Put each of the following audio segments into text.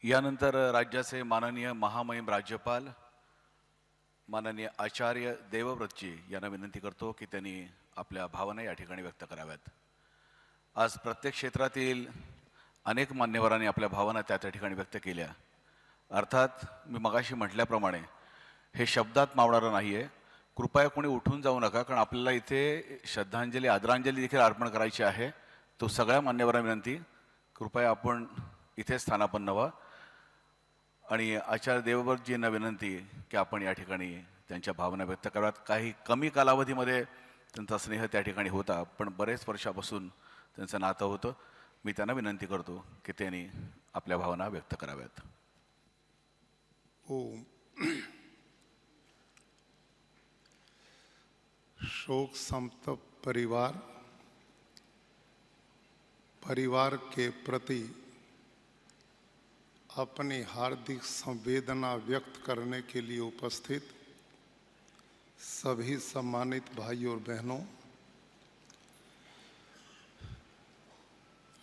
यानंतर राज्याचे माननीय महामहिम राज्यपाल माननीय आचार्य देवव्रतजी यांना विनंती करतो की त्यांनी आपल्या भावना या ठिकाणी व्यक्त कराव्यात। आज प्रत्येक क्षेत्रातील अनेक मान्यवरांनी आपल्या भावना त्या ठिकाणी व्यक्त केल्या। अर्थात मी मगाशी म्हटल्याप्रमाणे हे शब्दात मावणारं नाही आहे। कृपया कोणी उठून जाऊ नका, कारण आपल्याला इथे श्रद्धांजली आदरांजली देखील अर्पण करायची आहे। तो सगळ्या मान्यवरांना विनंती, कृपया आपण इथे स्थानापन्न व्हा आणि आचार्य देवव्रतजींना विनंती की आपण या ठिकाणी त्यांच्या भावना व्यक्त कराव्यात। काही कमी कालावधीमध्ये त्यांचा स्नेह त्या ठिकाणी होता, पण बरेच वर्षापासून त्यांचं नातं होतं। मी त्यांना विनंती करतो की त्यांनी आपल्या भावना व्यक्त कराव्यात। ओम। शोक संतप्त परिवार के प्रति अपनी हार्दिक संवेदना व्यक्त करने के लिए उपस्थित सभी सम्मानित भाइयों और बहनों,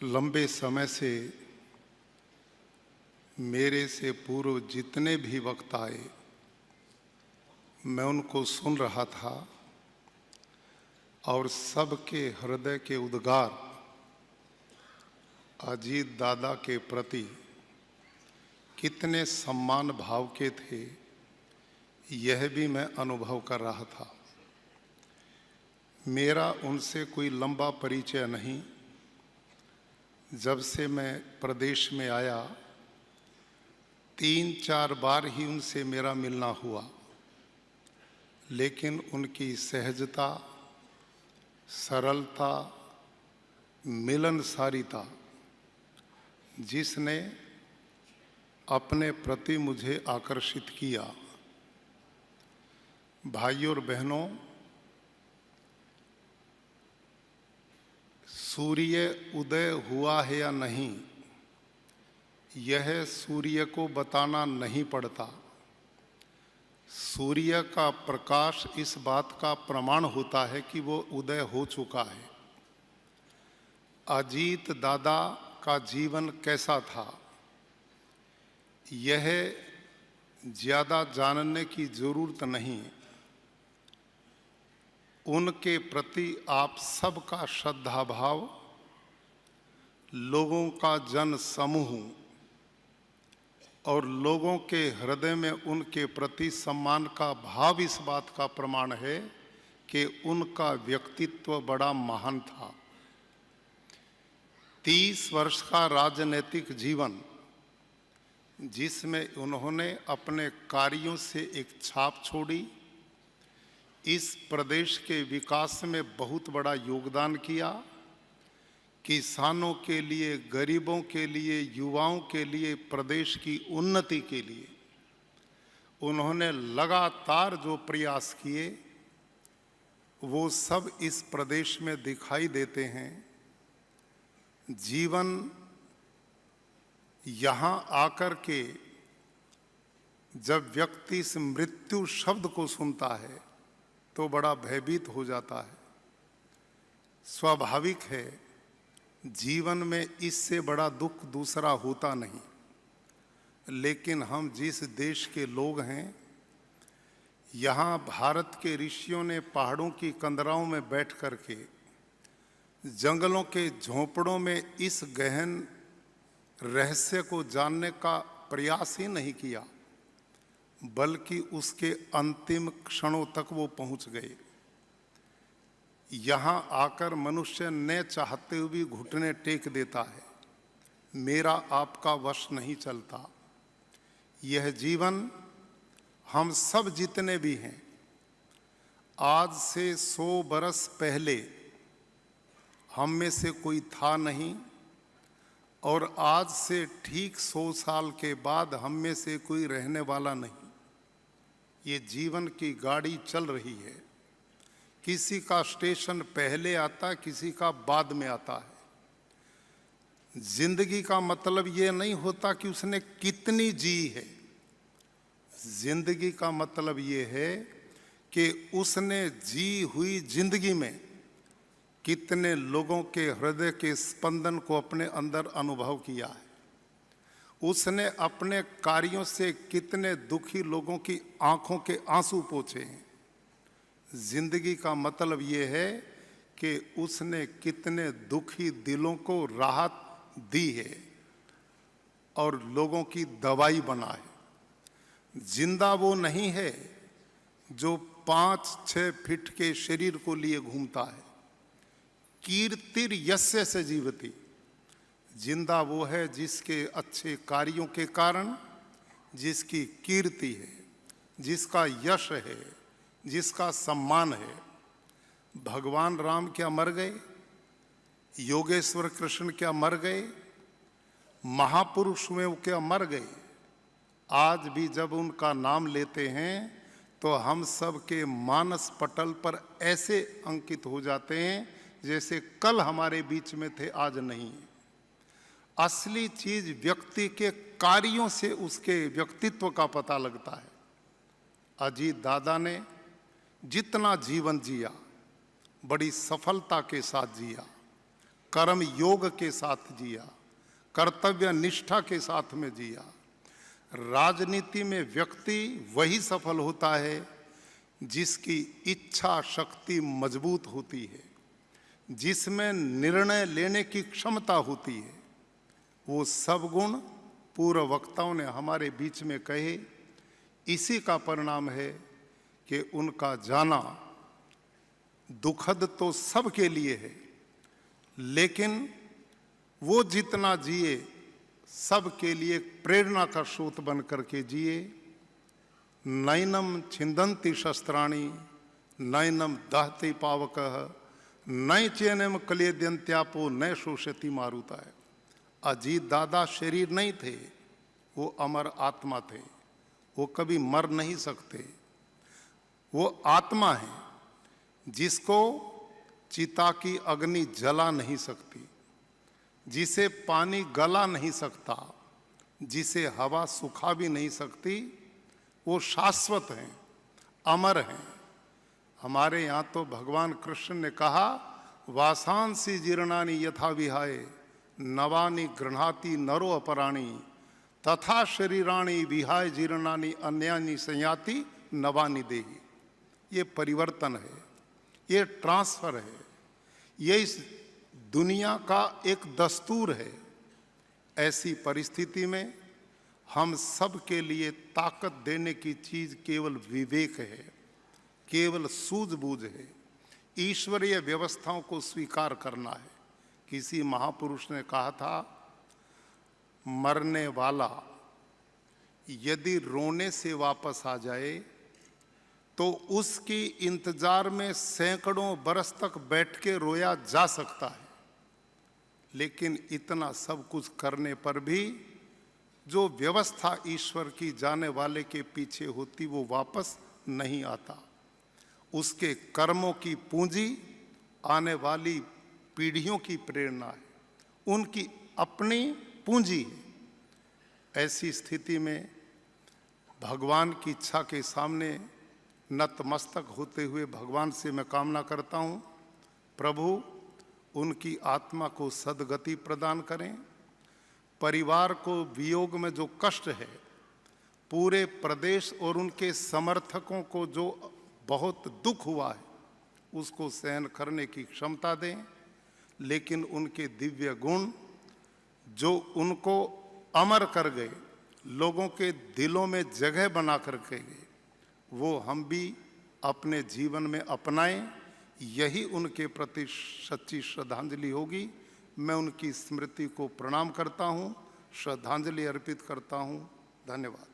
लंबे समय से मेरे से पूर्व जितने भी वक्त आए मैं उनको सुन रहा था और सबके हृदय के उद्गार अजीत दादा के प्रति कितने सम्मान भाव के थे, यह भी मैं अनुभव कर रहा था। मेरा उनसे कोई लंबा परिचय नहीं। जब से मैं प्रदेश में आया 3-4 बार ही उनसे मेरा मिलना हुआ, लेकिन उनकी सहजता, सरलता, मिलनसारिता जिसने अपने प्रति मुझे आकर्षित किया। भाइयों और बहनों, सूर्य उदय हुआ है या नहीं, यह सूर्य को बताना नहीं पड़ता। सूर्य का प्रकाश इस बात का प्रमाण होता है कि वो उदय हो चुका है। अजीत दादा का जीवन कैसा था, यह ज़्यादा जानने की जरूरत नहीं। उनके प्रति आप सबका श्रद्धा भाव, लोगों का जन समूह और लोगों के हृदय में उनके प्रति सम्मान का भाव इस बात का प्रमाण है कि उनका व्यक्तित्व बड़ा महान था। 30 वर्ष का राजनीतिक जीवन जिसमें उन्होंने अपने कार्यों से एक छाप छोड़ी, इस प्रदेश के विकास में बहुत बड़ा योगदान किया। किसानों के लिए, गरीबों के लिए, युवाओं के लिए, प्रदेश की उन्नति के लिए उन्होंने लगातार जो प्रयास किए वो सब इस प्रदेश में दिखाई देते हैं। जीवन यहाँ आकर के जब व्यक्ति इस मृत्यु शब्द को सुनता है तो बड़ा भयभीत हो जाता है। स्वाभाविक है, जीवन में इससे बड़ा दुख दूसरा होता नहीं। लेकिन हम जिस देश के लोग हैं, यहाँ भारत के ऋषियों ने पहाड़ों की कंदराओं में बैठ कर के, जंगलों के झोंपड़ों में इस गहन रहस्य को जानने का प्रयास ही नहीं किया, बल्कि उसके अंतिम क्षणों तक वो पहुंच गए। यहाँ आकर मनुष्य न चाहते हुए भी घुटने टेक देता है, मेरा आपका वश नहीं चलता। यह जीवन हम सब जितने भी हैं, आज से 100 बरस पहले हम में से कोई था नहीं, और आज से ठीक 100 साल के बाद हम में से कोई रहने वाला नहीं। ये जीवन की गाड़ी चल रही है। किसी का स्टेशन पहले आता है, किसी का बाद में आता है। जिंदगी का मतलब ये नहीं होता कि उसने कितनी जी है। जिंदगी का मतलब ये है कि उसने जी हुई जिंदगी में कितने लोगों के हृदय के स्पंदन को अपने अंदर अनुभव किया है। उसने अपने कार्यों से कितने दुखी लोगों की आंखों के आंसू पोंछे हैं। जिंदगी का मतलब ये है कि उसने कितने दुखी दिलों को राहत दी है और लोगों की दवाई बना है। जिंदा वो नहीं है जो 5-6 फीट के शरीर को लिए घूमता है। कीर्तिर यस्य से जीवती, जिंदा वो है जिसके अच्छे कार्यों के कारण जिसकी कीर्ति है, जिसका यश है, जिसका सम्मान है। भगवान राम क्या मर गए? योगेश्वर कृष्ण क्या मर गए? महापुरुष में वो क्या मर गए? आज भी जब उनका नाम लेते हैं तो हम सब के मानस पटल पर ऐसे अंकित हो जाते हैं जैसे कल हमारे बीच में थे, आज नहीं। असली चीज व्यक्ति के कार्यों से उसके व्यक्तित्व का पता लगता है। अजीत दादा ने जितना जीवन जिया बड़ी सफलता के साथ जिया, कर्म योग के साथ जिया, कर्तव्य निष्ठा के साथ में जिया। राजनीति में व्यक्ति वही सफल होता है जिसकी इच्छा शक्ति मजबूत होती है, जिसमें निर्णय लेने की क्षमता होती है। वो सब गुण पूर्व वक्ताओं ने हमारे बीच में कहे, इसी का परिणाम है कि उनका जाना दुखद तो सबके लिए है, लेकिन वो जितना जिए सबके लिए प्रेरणा का स्रोत बन करके जिए। नैनम छिंदंती शस्त्राणि नैनम दहते पावकः नय चैनम क्लेद्यंत्यापो नय शोषति मारुता है। अजीत दादा शरीर नहीं थे, वो अमर आत्मा थे, वो कभी मर नहीं सकते। वो आत्मा है जिसको चिता की अग्नि जला नहीं सकती, जिसे पानी गला नहीं सकता, जिसे हवा सुखा भी नहीं सकती। वो शाश्वत हैं, अमर हैं। हमारे यहाँ तो भगवान कृष्ण ने कहा, वासांसी जीर्णानि यथा विहाय नवानि गृह्णाति नरो अपराणि तथा शरीराणि विहाय जीर्णानि अन्यानि संयाति नवानि देहि। ये परिवर्तन है, ये ट्रांसफर है, ये इस दुनिया का एक दस्तूर है। ऐसी परिस्थिति में हम सब के लिए ताकत देने की चीज केवल विवेक है, केवल सूझबूझ है, ईश्वरीय व्यवस्थाओं को स्वीकार करना है। किसी महापुरुष ने कहा था, मरने वाला यदि रोने से वापस आ जाए तो उसकी इंतजार में सैकड़ों बरस तक बैठ के रोया जा सकता है, लेकिन इतना सब कुछ करने पर भी जो व्यवस्था ईश्वर की जाने वाले के पीछे होती वो वापस नहीं आता। उसके कर्मों की पूंजी आने वाली पीढ़ियों की प्रेरणा है, उनकी अपनी पूंजी है। ऐसी स्थिति में भगवान की इच्छा के सामने नतमस्तक होते हुए भगवान से मैं कामना करता हूँ, प्रभु उनकी आत्मा को सद्गति प्रदान करें। परिवार को वियोग में जो कष्ट है, पूरे प्रदेश और उनके समर्थकों को जो बहुत दुख हुआ है, उसको सहन करने की क्षमता दें। लेकिन उनके दिव्य गुण जो उनको अमर कर गए, लोगों के दिलों में जगह बना कर गए, वो हम भी अपने जीवन में अपनाएं। यही उनके प्रति सच्ची श्रद्धांजलि होगी। मैं उनकी स्मृति को प्रणाम करता हूँ, श्रद्धांजलि अर्पित करता हूँ। धन्यवाद।